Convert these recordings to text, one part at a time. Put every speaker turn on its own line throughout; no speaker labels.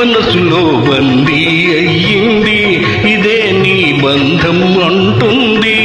మనసులో బందీ అయ్యింది, ఇదే నీ బంధం అంటుంది.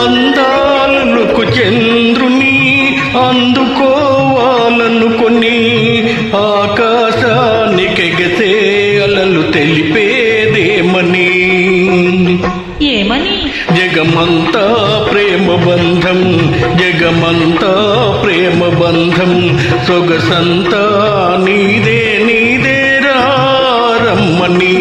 అందాలనుకు చంద్రుని అందుకోవాలనుకొని ఆకాశానికెగసే అలలు తెలిపేదేమని,
ఏమని?
జగమంతా ప్రేమ బంధం, జగమంతా ప్రేమ బంధం, సొగసంతా నీదే నీదే రమ్మని.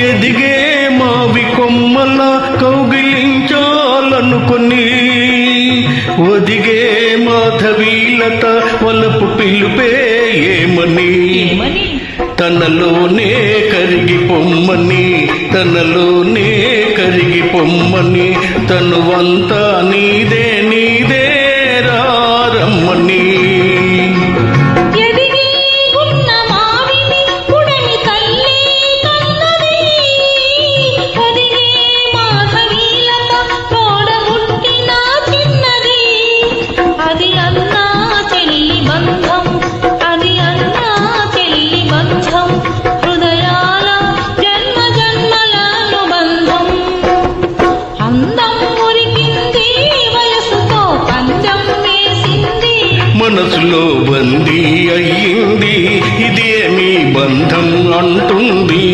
ఎదిగే మావి కొమ్మల కౌగిలించాలనుకొని ఒదిగే మాధవీలత వలపు పిలుపే ఏమని, తనలోనే కరిగి పొమ్మని, తనలోనే కరిగి పొమ్మని, తనువంతా నీదే నీదే రమ్మని. మనసులో బందీ అయ్యింది, ఇదే మీ బంధం అంటుంది.